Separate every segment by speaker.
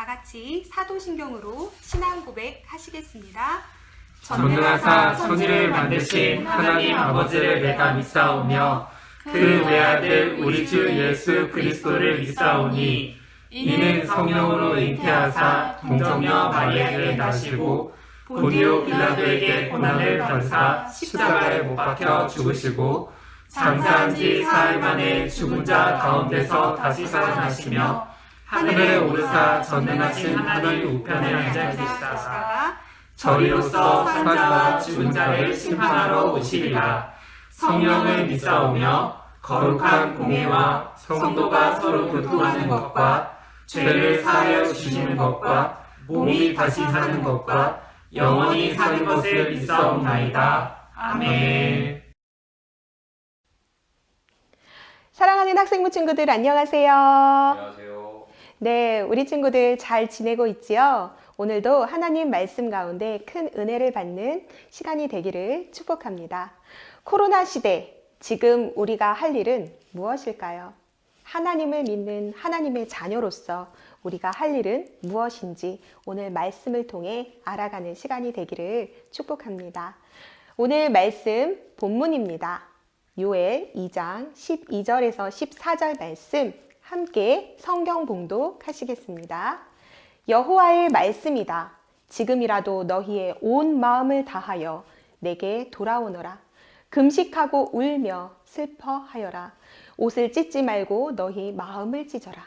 Speaker 1: 같이 사도신경으로 신앙 고백 하시겠습니다.
Speaker 2: 전능하사 천지를 만드신 하나님 아버지를 내가 믿사오며 그 외아들 우리 주 예수 그리스도를 믿사오니 이는 성령으로 잉태하사 동정녀 마리아에게 나시고 본디오 빌라도에게 고난을 받으사 십자가에 못 박혀 죽으시고 장사한 지 사흘 만에 죽은 자 가운데서 다시 살아나시며 하늘에 오르사 전능하신 하나님 우편에 앉아 계시다가 저리로서 산자와 죽은 자를 심판하러 오시리라. 성령을 믿사오며 거룩한 공예와 성도가 서로 교통하는 것과 죄를 사하여 주시는 것과 몸이 다시 사는 것과 영원히 사는 것을 믿사옵나이다. 아멘.
Speaker 3: 사랑하는 학생부 친구들 안녕하세요.
Speaker 2: 안녕하세요.
Speaker 3: 네, 우리 친구들 잘 지내고 있지요? 오늘도 하나님 말씀 가운데 큰 은혜를 받는 시간이 되기를 축복합니다. 코로나 시대, 지금 우리가 할 일은 무엇일까요? 하나님을 믿는 하나님의 자녀로서 우리가 할 일은 무엇인지 오늘 말씀을 통해 알아가는 시간이 되기를 축복합니다. 오늘 말씀 본문입니다. 요엘 2장 12절에서 14절 말씀 함께 성경 봉독하시겠습니다. 여호와의 말씀이다. 지금이라도 너희의 온 마음을 다하여 내게 돌아오너라. 금식하고 울며 슬퍼하여라. 옷을 찢지 말고 너희 마음을 찢어라.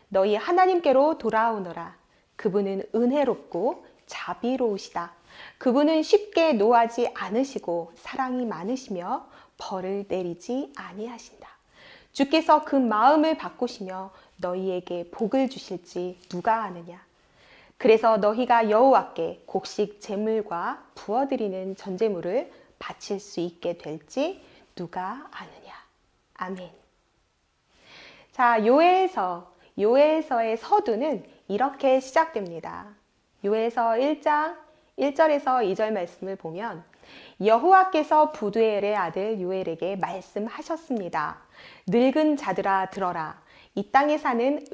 Speaker 3: 너희 하나님께로 돌아오너라. 그분은 은혜롭고 자비로우시다. 그분은 쉽게 노하지 않으시고 사랑이 많으시며 벌을 내리지 아니하신다. 주께서 그 마음을 바꾸시며 너희에게 복을 주실지 누가 아느냐. 그래서 너희가 여호와께 곡식 제물과 부어드리는 전제물을 바칠 수 있게 될지 누가 아느냐. 아멘. 자, 요엘서의 서두는 이렇게 시작됩니다. 요엘서 1장 1절에서 2절 말씀을 보면 여호와께서 부두엘의 아들 요엘에게 말씀하셨습니다. 늙은 자들아 들어라. 이 땅에 사는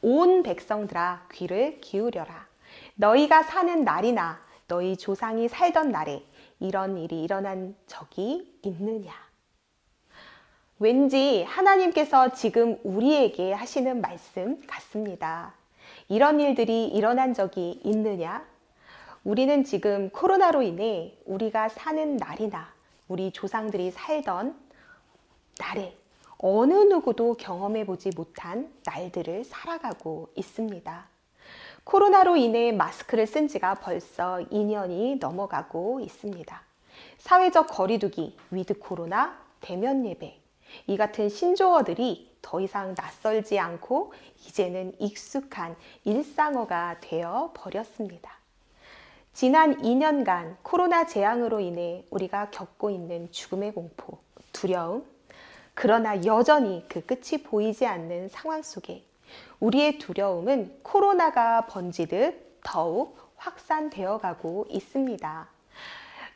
Speaker 3: 온 백성들아 귀를 기울여라. 너희가 사는 날이나 너희 조상이 살던 날에 이런 일이 일어난 적이 있느냐. 왠지 하나님께서 지금 우리에게 하시는 말씀 같습니다. 이런 일들이 일어난 적이 있느냐? 우리는 지금 코로나로 인해 우리가 사는 날이나 우리 조상들이 살던 날에 어느 누구도 경험해 보지 못한 날들을 살아가고 있습니다. 코로나로 인해 마스크를 쓴 지가 벌써 2년이 넘어가고 있습니다. 사회적 거리두기, 위드 코로나, 대면 예배, 이 같은 신조어들이 더 이상 낯설지 않고 이제는 익숙한 일상어가 되어 버렸습니다. 지난 2년간 코로나 재앙으로 인해 우리가 겪고 있는 죽음의 공포, 두려움, 그러나 여전히 그 끝이 보이지 않는 상황 속에 우리의 두려움은 코로나가 번지듯 더욱 확산되어 가고 있습니다.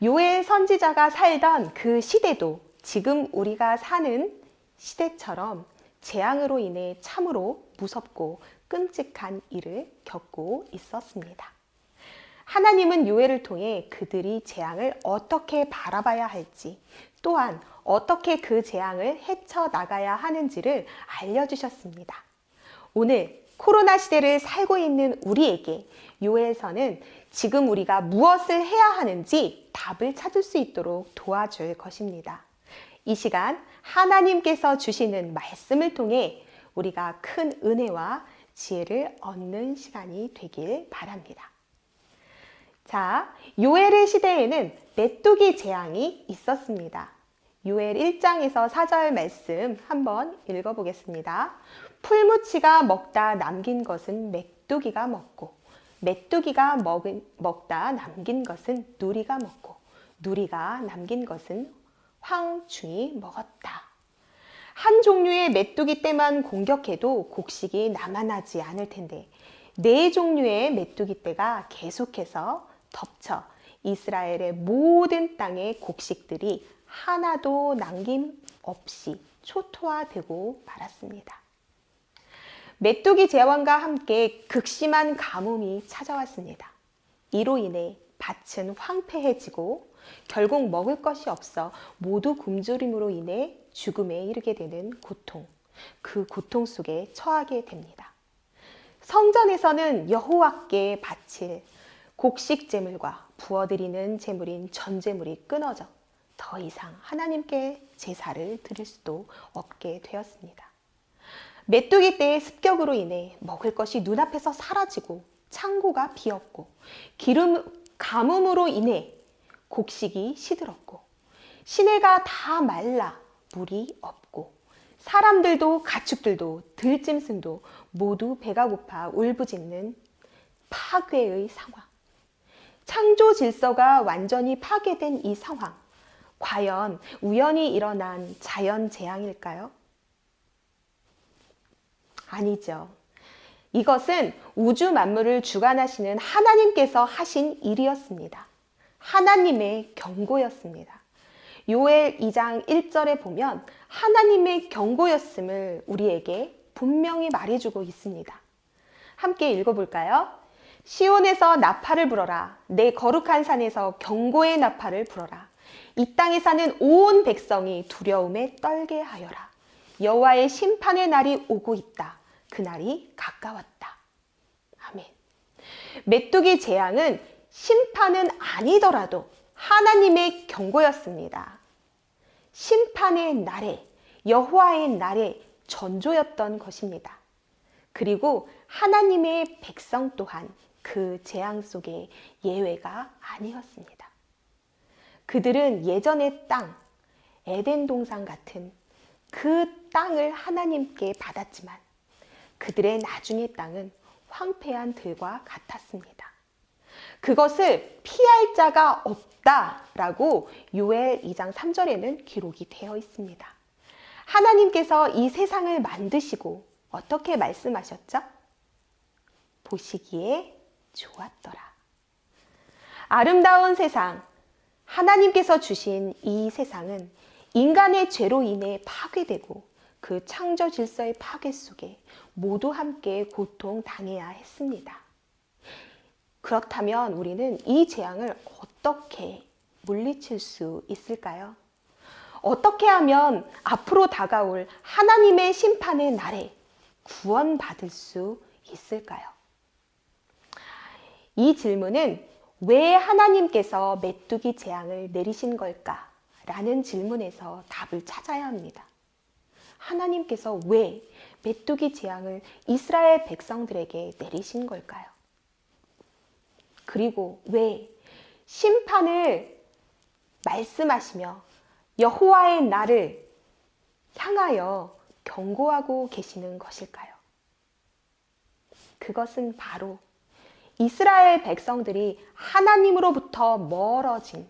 Speaker 3: 요엘 선지자가 살던 그 시대도 지금 우리가 사는 시대처럼 재앙으로 인해 참으로 무섭고 끔찍한 일을 겪고 있었습니다. 하나님은 요엘을 통해 그들이 재앙을 어떻게 바라봐야 할지, 또한 어떻게 그 재앙을 헤쳐나가야 하는지를 알려주셨습니다. 오늘 코로나 시대를 살고 있는 우리에게 요엘서는 지금 우리가 무엇을 해야 하는지 답을 찾을 수 있도록 도와줄 것입니다. 이 시간 하나님께서 주시는 말씀을 통해 우리가 큰 은혜와 지혜를 얻는 시간이 되길 바랍니다. 자, 요엘의 시대에는 메뚜기 재앙이 있었습니다. 요엘 1장에서 4절 말씀 한번 읽어보겠습니다. 풀무치가 먹다 남긴 것은 메뚜기가 먹고 메뚜기가 먹다 남긴 것은 누리가 먹고 누리가 남긴 것은 황충이 먹었다. 한 종류의 메뚜기 떼만 공격해도 곡식이 남아나지 않을 텐데 4종류의 메뚜기 떼가 계속해서 덮쳐 이스라엘의 모든 땅의 곡식들이 하나도 남김없이 초토화되고 말았습니다. 메뚜기 제왕과 함께 극심한 가뭄이 찾아왔습니다. 이로 인해 밭은 황폐해지고 결국 먹을 것이 없어 모두 굶주림으로 인해 죽음에 이르게 되는 고통, 그 고통 속에 처하게 됩니다. 성전에서는 여호와께 바칠 곡식 제물과 부어드리는 제물인 전제물이 끊어져 더 이상 하나님께 제사를 드릴 수도 없게 되었습니다. 메뚜기 떼의 습격으로 인해 먹을 것이 눈앞에서 사라지고 창고가 비었고 가뭄으로 인해 곡식이 시들었고 시내가 다 말라 물이 없고 사람들도 가축들도 들짐승도 모두 배가 고파 울부짖는 파괴의 상황. 창조 질서가 완전히 파괴된 이 상황. 과연 우연히 일어난 자연 재앙일까요? 아니죠. 이것은 우주 만물을 주관하시는 하나님께서 하신 일이었습니다. 하나님의 경고였습니다. 요엘 2장 1절에 보면 하나님의 경고였음을 우리에게 분명히 말해주고 있습니다. 함께 읽어볼까요? 시온에서 나팔을 불어라. 내 거룩한 산에서 경고의 나팔을 불어라. 이 땅에 사는 온 백성이 두려움에 떨게 하여라. 여호와의 심판의 날이 오고 있다. 그 날이 가까웠다. 아멘. 메뚜기 재앙은 심판은 아니더라도 하나님의 경고였습니다. 심판의 날에, 여호와의 날에 전조였던 것입니다. 그리고 하나님의 백성 또한 그 재앙 속에 예외가 아니었습니다. 그들은 예전의 땅, 에덴 동산 같은 그 땅을 하나님께 받았지만 그들의 나중의 땅은 황폐한 들과 같았습니다. 그것을 피할 자가 없다라고 요엘 2장 3절에는 기록이 되어 있습니다. 하나님께서 이 세상을 만드시고 어떻게 말씀하셨죠? 보시기에 좋았더라. 아름다운 세상, 하나님께서 주신 이 세상은 인간의 죄로 인해 파괴되고 그 창조 질서의 파괴 속에 모두 함께 고통당해야 했습니다. 그렇다면 우리는 이 재앙을 어떻게 물리칠 수 있을까요? 어떻게 하면 앞으로 다가올 하나님의 심판의 날에 구원받을 수 있을까요? 이 질문은 왜 하나님께서 메뚜기 재앙을 내리신 걸까? 라는 질문에서 답을 찾아야 합니다. 하나님께서 왜 메뚜기 재앙을 이스라엘 백성들에게 내리신 걸까요? 그리고 왜 심판을 말씀하시며 여호와의 날을 향하여 경고하고 계시는 것일까요? 그것은 바로 이스라엘 백성들이 하나님으로부터 멀어진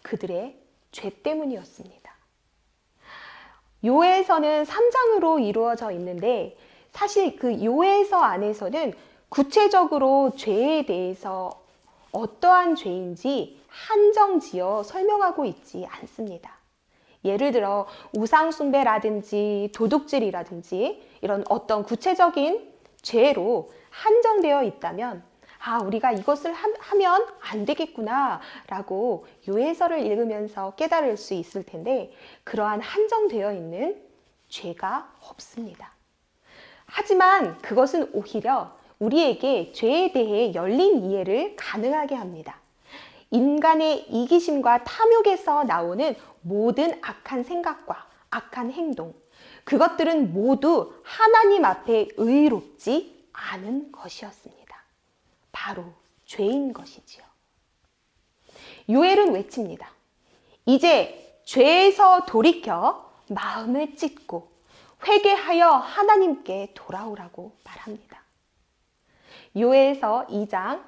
Speaker 3: 그들의 죄 때문이었습니다. 요엘서는 3장으로 이루어져 있는데 사실 그 요엘서 안에서는 구체적으로 죄에 대해서 어떠한 죄인지 한정지어 설명하고 있지 않습니다. 예를 들어 우상숭배라든지 도둑질이라든지 이런 어떤 구체적인 죄로 한정되어 있다면 우리가 이것을 하면 안 되겠구나 라고 요엘서를 읽으면서 깨달을 수 있을 텐데 그러한 한정되어 있는 죄가 없습니다. 하지만 그것은 오히려 우리에게 죄에 대해 열린 이해를 가능하게 합니다. 인간의 이기심과 탐욕에서 나오는 모든 악한 생각과 악한 행동, 그것들은 모두 하나님 앞에 의롭지 않은 것이었습니다. 바로 죄인 것이지요. 요엘은 외칩니다. 이제 죄에서 돌이켜 마음을 찢고 회개하여 하나님께 돌아오라고 말합니다. 요엘서 2장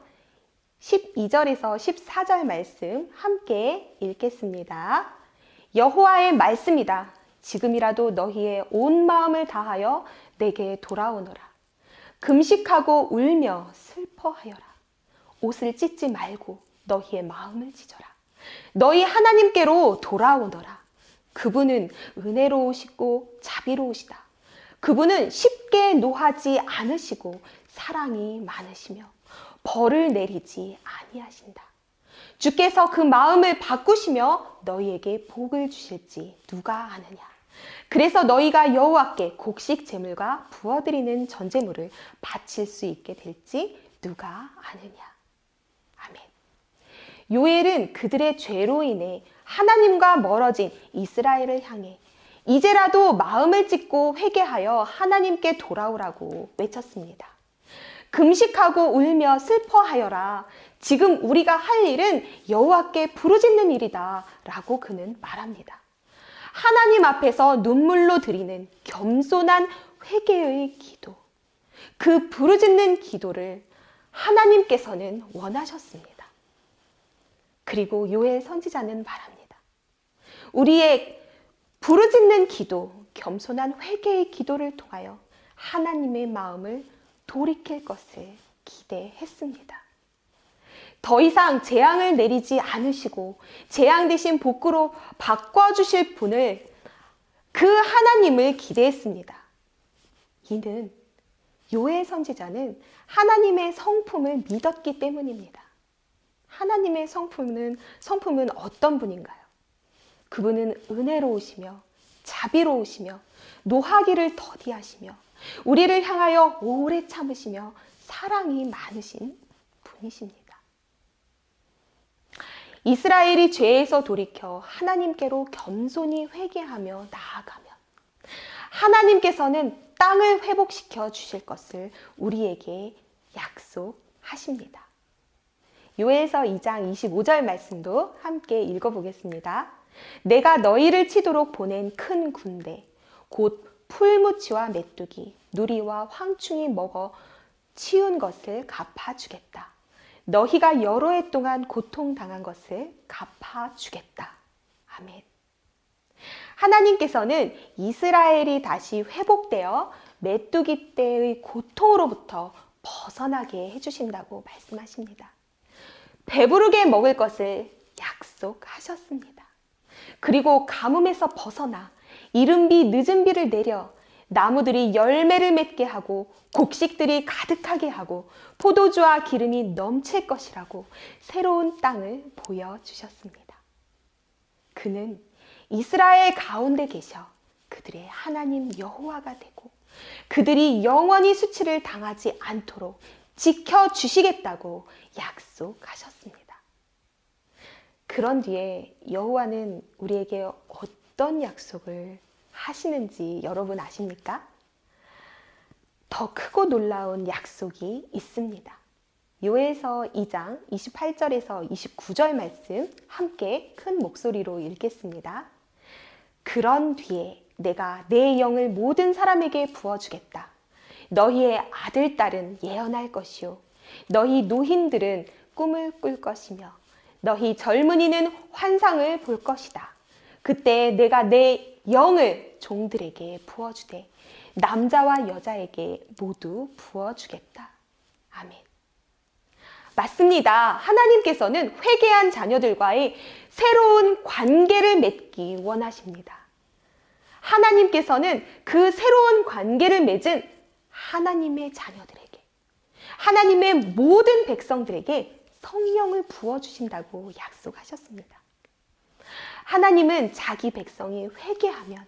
Speaker 3: 12절에서 14절 말씀 함께 읽겠습니다. 여호와의 말씀이다. 지금이라도 너희의 온 마음을 다하여 내게 돌아오너라. 금식하고 울며 슬퍼하여라. 옷을 찢지 말고 너희의 마음을 찢어라. 너희 하나님께로 돌아오너라. 그분은 은혜로우시고 자비로우시다. 그분은 쉽게 노하지 않으시고 사랑이 많으시며 벌을 내리지 아니하신다. 주께서 그 마음을 바꾸시며 너희에게 복을 주실지 누가 아느냐. 그래서 너희가 여호와께 곡식 제물과 부어드리는 전제물을 바칠 수 있게 될지 누가 아느냐. 아멘. 요엘은 그들의 죄로 인해 하나님과 멀어진 이스라엘을 향해 이제라도 마음을 찢고 회개하여 하나님께 돌아오라고 외쳤습니다. 금식하고 울며 슬퍼하여라. 지금 우리가 할 일은 여호와께 부르짖는 일이다 라고 그는 말합니다. 하나님 앞에서 눈물로 드리는 겸손한 회개의 기도, 그 부르짖는 기도를 하나님께서는 원하셨습니다. 그리고 요엘 선지자는 말합니다. 우리의 부르짖는 기도, 겸손한 회개의 기도를 통하여 하나님의 마음을 돌이킬 것을 기대했습니다. 더 이상 재앙을 내리지 않으시고 재앙 대신 복으로 바꿔주실 분을, 그 하나님을 기대했습니다. 이는 요엘 선지자는 하나님의 성품을 믿었기 때문입니다. 하나님의 성품은 어떤 분인가요? 그분은 은혜로우시며 자비로우시며 노하기를 더디하시며 우리를 향하여 오래 참으시며 사랑이 많으신 분이십니다. 이스라엘이 죄에서 돌이켜 하나님께로 겸손히 회개하며 나아가면 하나님께서는 땅을 회복시켜 주실 것을 우리에게 약속하십니다. 요엘서 2장 25절 말씀도 함께 읽어보겠습니다. 내가 너희를 치도록 보낸 큰 군대, 곧 풀무치와 메뚜기, 누리와 황충이 먹어 치운 것을 갚아주겠다. 너희가 여러 해 동안 고통당한 것을 갚아주겠다. 아멘. 하나님께서는 이스라엘이 다시 회복되어 메뚜기 때의 고통으로부터 벗어나게 해주신다고 말씀하십니다. 배부르게 먹을 것을 약속하셨습니다. 그리고 가뭄에서 벗어나 이른 비 늦은 비를 내려 나무들이 열매를 맺게 하고 곡식들이 가득하게 하고 포도주와 기름이 넘칠 것이라고 새로운 땅을 보여주셨습니다. 그는 이스라엘 가운데 계셔 그들의 하나님 여호와가 되고 그들이 영원히 수치를 당하지 않도록 지켜주시겠다고 약속하셨습니다. 그런 뒤에 여호와는 우리에게 어떤 약속을 하시는지 여러분 아십니까? 더 크고 놀라운 약속이 있습니다. 요엘서 2장 28절에서 29절 말씀 함께 큰 목소리로 읽겠습니다. 그런 뒤에 내가 내 영을 모든 사람에게 부어주겠다. 너희의 아들, 딸은 예언할 것이요. 너희 노인들은 꿈을 꿀 것이며 너희 젊은이는 환상을 볼 것이다. 그때 내가 내 영을 종들에게 부어주되 남자와 여자에게 모두 부어주겠다. 아멘. 맞습니다. 하나님께서는 회개한 자녀들과의 새로운 관계를 맺기 원하십니다. 하나님께서는 그 새로운 관계를 맺은 하나님의 자녀들에게, 하나님의 모든 백성들에게 성령을 부어주신다고 약속하셨습니다. 하나님은 자기 백성이 회개하면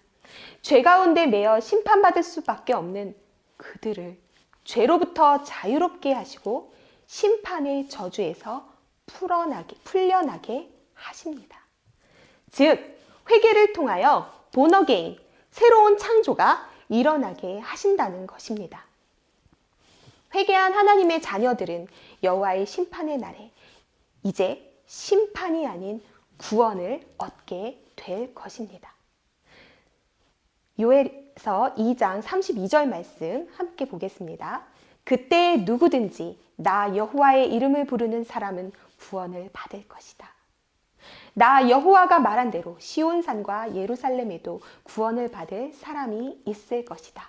Speaker 3: 죄 가운데 매여 심판받을 수밖에 없는 그들을 죄로부터 자유롭게 하시고 심판의 저주에서 풀려나게 하십니다. 즉, 회개를 통하여 본어게인, 새로운 창조가 일어나게 하신다는 것입니다. 회개한 하나님의 자녀들은 여호와의 심판의 날에 이제 심판이 아닌 구원을 얻게 될 것입니다. 요엘서 2장 32절 말씀 함께 보겠습니다. 그때 누구든지 나 여호와의 이름을 부르는 사람은 구원을 받을 것이다. 나 여호와가 말한 대로 시온산과 예루살렘에도 구원을 받을 사람이 있을 것이다.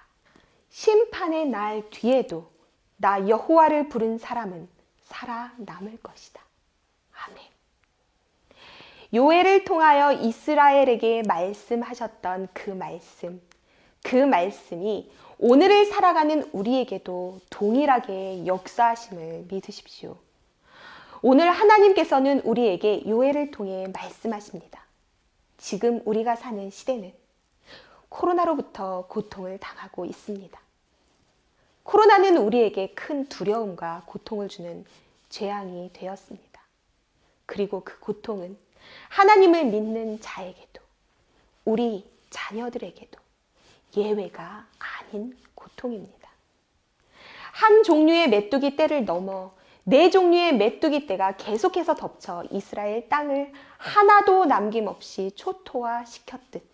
Speaker 3: 심판의 날 뒤에도 나 여호와를 부른 사람은 살아남을 것이다. 아멘. 요엘을 통하여 이스라엘에게 말씀하셨던 그 말씀이 오늘을 살아가는 우리에게도 동일하게 역사하심을 믿으십시오. 오늘 하나님께서는 우리에게 요엘을 통해 말씀하십니다. 지금 우리가 사는 시대는 코로나로부터 고통을 당하고 있습니다. 코로나는 우리에게 큰 두려움과 고통을 주는 재앙이 되었습니다. 그리고 그 고통은 하나님을 믿는 자에게도 우리 자녀들에게도 예외가 아닌 고통입니다. 한 종류의 메뚜기 떼를 넘어 네 종류의 메뚜기 떼가 계속해서 덮쳐 이스라엘 땅을 하나도 남김없이 초토화시켰듯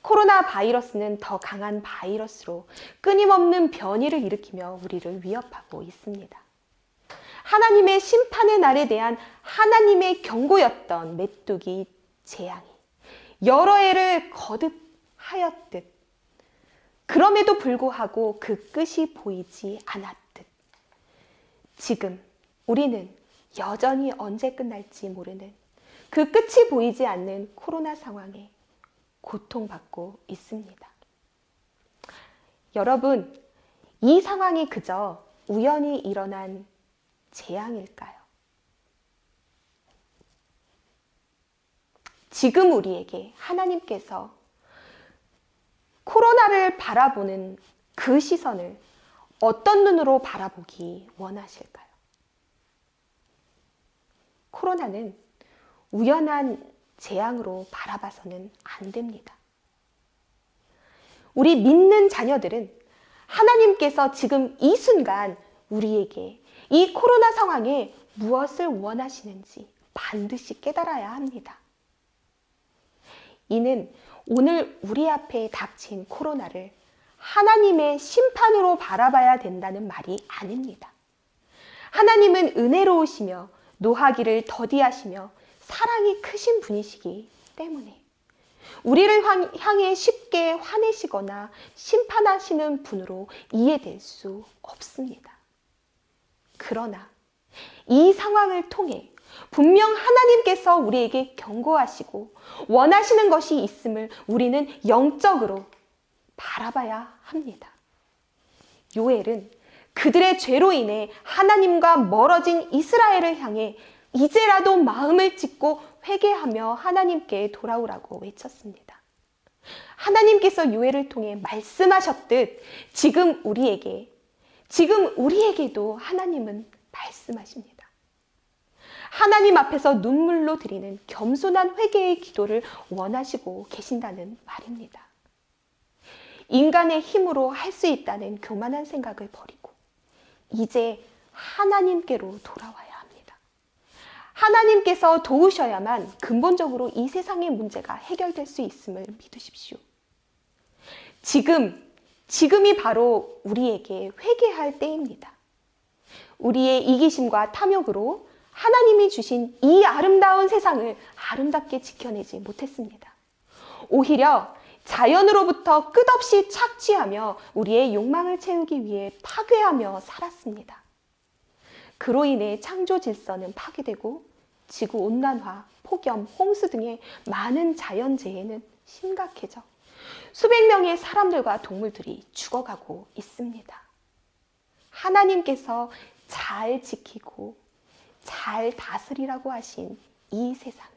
Speaker 3: 코로나 바이러스는 더 강한 바이러스로 끊임없는 변이를 일으키며 우리를 위협하고 있습니다. 하나님의 심판의 날에 대한 하나님의 경고였던 메뚜기 재앙이 여러 해를 거듭하였듯 그럼에도 불구하고 그 끝이 보이지 않았듯 지금 우리는 여전히 언제 끝날지 모르는 그 끝이 보이지 않는 코로나 상황에 고통받고 있습니다. 여러분, 이 상황이 그저 우연히 일어난 재앙일까요? 지금 우리에게 하나님께서 코로나를 바라보는 그 시선을 어떤 눈으로 바라보기 원하실까요? 코로나는 우연한 재앙으로 바라봐서는 안 됩니다. 우리 믿는 자녀들은 하나님께서 지금 이 순간 우리에게 이 코로나 상황에 무엇을 원하시는지 반드시 깨달아야 합니다. 이는 오늘 우리 앞에 닥친 코로나를 하나님의 심판으로 바라봐야 된다는 말이 아닙니다. 하나님은 은혜로우시며 노하기를 더디하시며 사랑이 크신 분이시기 때문에 우리를 향해 쉽게 화내시거나 심판하시는 분으로 이해될 수 없습니다. 그러나 이 상황을 통해 분명 하나님께서 우리에게 경고하시고 원하시는 것이 있음을 우리는 영적으로 바라봐야 합니다. 요엘은 그들의 죄로 인해 하나님과 멀어진 이스라엘을 향해 이제라도 마음을 찢고 회개하며 하나님께 돌아오라고 외쳤습니다. 하나님께서 요엘을 통해 말씀하셨듯 지금 우리에게도 하나님은 말씀하십니다. 하나님 앞에서 눈물로 드리는 겸손한 회개의 기도를 원하시고 계신다는 말입니다. 인간의 힘으로 할 수 있다는 교만한 생각을 버리고 이제 하나님께로 돌아와야 합니다. 하나님께서 도우셔야만 근본적으로 이 세상의 문제가 해결될 수 있음을 믿으십시오. 지금이 바로 우리에게 회개할 때입니다. 우리의 이기심과 탐욕으로 하나님이 주신 이 아름다운 세상을 아름답게 지켜내지 못했습니다. 오히려 자연으로부터 끝없이 착취하며 우리의 욕망을 채우기 위해 파괴하며 살았습니다. 그로 인해 창조 질서는 파괴되고 지구온난화, 폭염, 홍수 등의 많은 자연재해는 심각해져 수백 명의 사람들과 동물들이 죽어가고 있습니다. 하나님께서 잘 지키고 잘 다스리라고 하신 이 세상을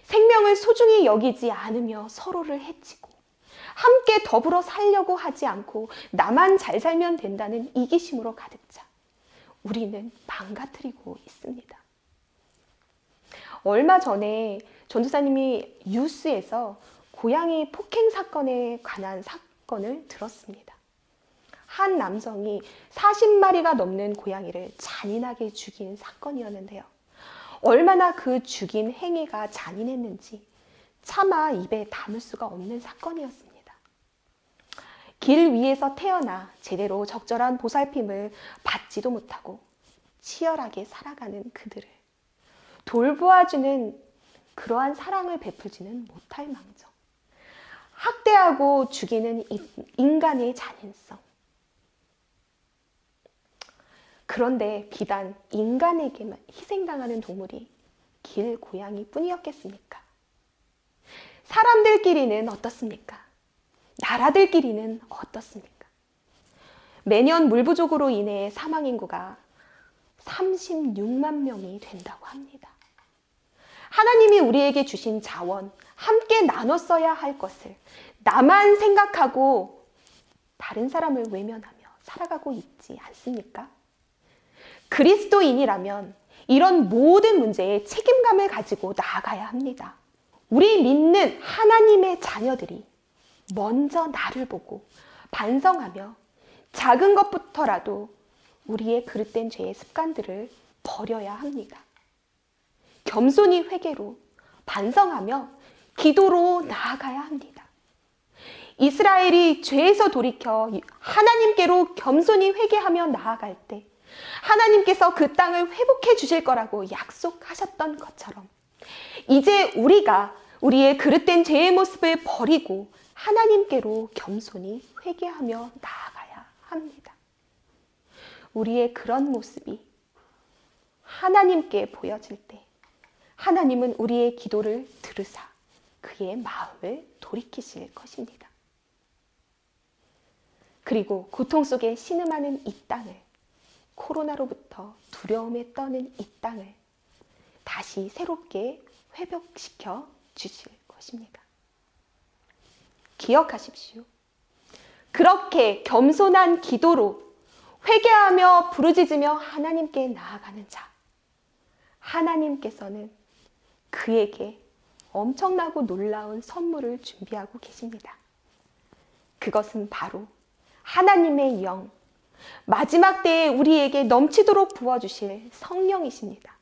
Speaker 3: 생명을 소중히 여기지 않으며 서로를 해치고 함께 더불어 살려고 하지 않고 나만 잘 살면 된다는 이기심으로 가득 차 우리는 망가뜨리고 있습니다. 얼마 전에 전도사님이 뉴스에서 고양이 폭행 사건에 관한 사건을 들었습니다. 한 남성이 40마리가 넘는 고양이를 잔인하게 죽인 사건이었는데요. 얼마나 그 죽인 행위가 잔인했는지 차마 입에 담을 수가 없는 사건이었습니다. 길 위에서 태어나 제대로 적절한 보살핌을 받지도 못하고 치열하게 살아가는 그들을 돌보아주는 그러한 사랑을 베풀지는 못할 망정. 학대하고 죽이는 인간의 잔인성. 그런데 비단 인간에게만 희생당하는 동물이 길 고양이 뿐이었겠습니까? 사람들끼리는 어떻습니까? 나라들끼리는 어떻습니까? 매년 물 부족으로 인해 사망 인구가 36만 명이 된다고 합니다. 하나님이 우리에게 주신 자원, 함께 나눠 써야 할 것을 나만 생각하고 다른 사람을 외면하며 살아가고 있지 않습니까? 그리스도인이라면 이런 모든 문제에 책임감을 가지고 나아가야 합니다. 우리 믿는 하나님의 자녀들이 먼저 나를 보고 반성하며 작은 것부터라도 우리의 그릇된 죄의 습관들을 버려야 합니다. 겸손히 회개로 반성하며 기도로 나아가야 합니다. 이스라엘이 죄에서 돌이켜 하나님께로 겸손히 회개하며 나아갈 때 하나님께서 그 땅을 회복해 주실 거라고 약속하셨던 것처럼 이제 우리가 우리의 그릇된 죄의 모습을 버리고 하나님께로 겸손히 회개하며 나아가야 합니다. 우리의 그런 모습이 하나님께 보여질 때 하나님은 우리의 기도를 들으사 그의 마음을 돌이키실 것입니다. 그리고 고통 속에 신음하는 이 땅을, 코로나로부터 두려움에 떠는 이 땅을 다시 새롭게 회복시켜 주실 것입니다. 기억하십시오. 그렇게 겸손한 기도로 회개하며 부르짖으며 하나님께 나아가는 자, 하나님께서는 그에게 엄청나고 놀라운 선물을 준비하고 계십니다. 그것은 바로 하나님의 영, 마지막 때에 우리에게 넘치도록 부어주실 성령이십니다.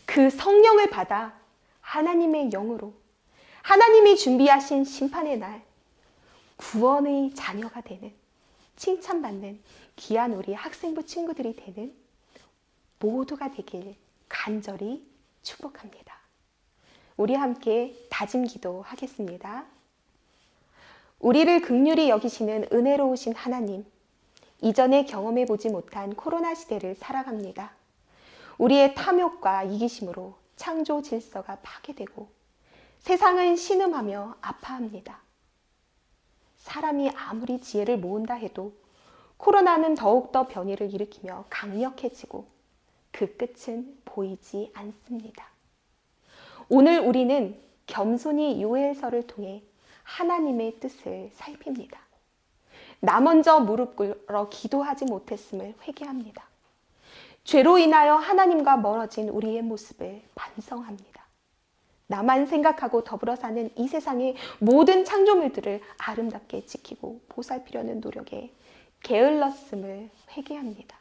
Speaker 3: 그 성령을 받아 하나님의 영으로 하나님이 준비하신 심판의 날 구원의 자녀가 되는, 칭찬받는 귀한 우리 학생부 친구들이 되는 모두가 되길 간절히 축복합니다. 우리 함께 다짐 기도하겠습니다. 우리를 긍휼히 여기시는 은혜로우신 하나님, 이전에 경험해보지 못한 코로나 시대를 살아갑니다. 우리의 탐욕과 이기심으로 창조 질서가 파괴되고 세상은 신음하며 아파합니다. 사람이 아무리 지혜를 모은다 해도 코로나는 더욱더 변이를 일으키며 강력해지고 그 끝은 보이지 않습니다. 오늘 우리는 겸손히 요엘서를 통해 하나님의 뜻을 살핍니다. 나 먼저 무릎 꿇어 기도하지 못했음을 회개합니다. 죄로 인하여 하나님과 멀어진 우리의 모습을 반성합니다. 나만 생각하고 더불어 사는 이 세상의 모든 창조물들을 아름답게 지키고 보살피려는 노력에 게을렀음을 회개합니다.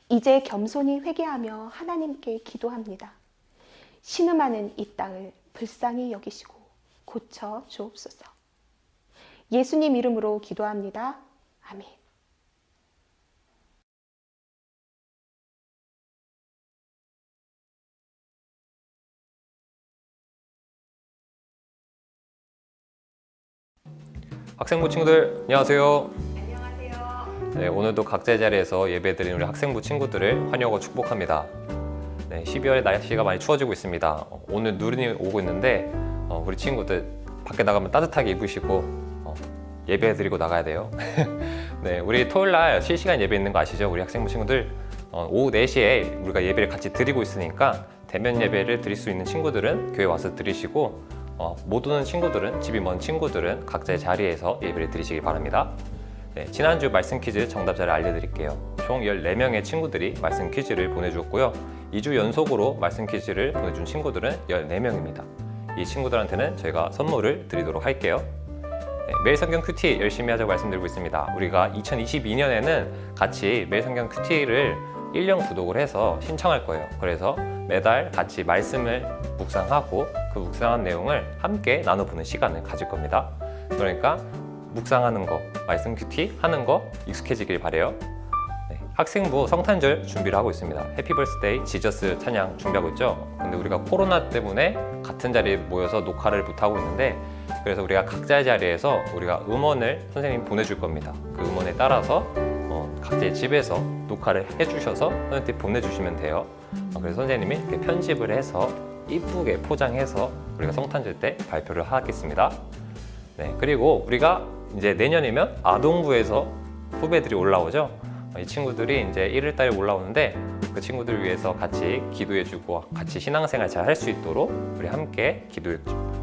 Speaker 3: 이제 겸손히 회개하며 하나님께 기도합니다. 신음하는 이 땅을 불쌍히 여기시고 고쳐 주옵소서. 예수님 이름으로 기도합니다. 아멘.
Speaker 2: 학생부 친구들 안녕하세요.
Speaker 1: 안녕하세요.
Speaker 2: 네, 오늘도 각자의 자리에서 예배드리는 우리 학생부 친구들을 환영하고 축복합니다. 네, 12월에 날씨가 많이 추워지고 있습니다. 오늘 눈이 오고 있는데 우리 친구들 밖에 나가면 따뜻하게 입으시고 예배드리고 나가야 돼요. 네, 우리 토요일날 실시간 예배 있는 거 아시죠? 우리 학생부 친구들 오후 4시에 우리가 예배를 같이 드리고 있으니까 대면 예배를 드릴 수 있는 친구들은 교회 와서 드리시고 못 오는 친구들은, 집이 먼 친구들은 각자의 자리에서 예배를 드리시기 바랍니다. 네, 지난주 말씀 퀴즈 정답자를 알려드릴게요. 총 14명의 친구들이 말씀 퀴즈를 보내주었고요. 2주 연속으로 말씀 퀴즈를 보내준 친구들은 14명입니다. 이 친구들한테는 저희가 선물을 드리도록 할게요. 네, 매일 성경 큐티 열심히 하자고 말씀드리고 있습니다. 우리가 2022년에는 같이 매일 성경 큐티를 1년 구독을 해서 신청할 거예요. 그래서 매달 같이 말씀을 묵상하고 그 묵상한 내용을 함께 나눠보는 시간을 가질 겁니다. 그러니까 묵상하는 거, 말씀 큐티 하는 거 익숙해지길 바래요. 네, 학생부 성탄절 준비를 하고 있습니다. 해피 벌스데이 지저스 찬양 준비하고 있죠. 근데 우리가 코로나 때문에 같은 자리에 모여서 녹화를 못하고 있는데, 그래서 우리가 각자의 자리에서 우리가 음원을 선생님이 보내줄 겁니다. 그 음원에 따라서 각자의 집에서 녹화를 해주셔서 선생님한테 보내주시면 돼요. 그래서 선생님이 이렇게 편집을 해서 이쁘게 포장해서 우리가 성탄절 때 발표를 하겠습니다. 네, 그리고 우리가 이제 내년이면 아동부에서 후배들이 올라오죠. 이 친구들이 이제 1월 달에 올라오는데 그 친구들을 위해서 같이 기도해주고 같이 신앙생활 잘 할 수 있도록 우리 함께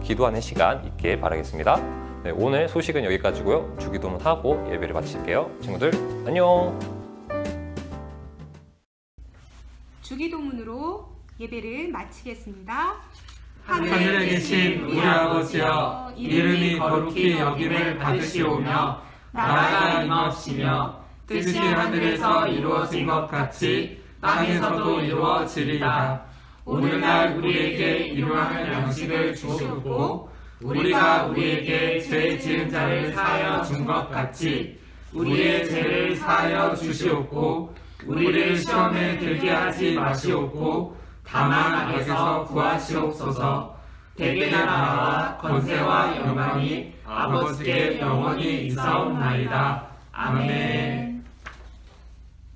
Speaker 2: 기도하는 시간 있길 바라겠습니다. 네, 오늘 소식은 여기까지고요. 주기도문 하고 예배를 마칠게요. 친구들 안녕.
Speaker 1: 주기도문으로 예배를 마치겠습니다.
Speaker 4: 하늘에 계신 우리 아버지여, 이름이 거룩히 여김을 받으시오며 나라가 임하옵시며 뜻이 하늘에서 이루어진 것 같이 땅에서도 이루어지리이다. 오늘날 우리에게 일용할 양식을 주시옵고 우리가 우리에게 죄 지은 자를 사하여 준 것 같이 우리의 죄를 사하여 주시옵고 우리를 시험에 들게 하지 마시옵고 다만 악에서 구하시옵소서. 대개 나라와 권세와 영광이 아버지께 영원히 있사옵나이다. 아멘.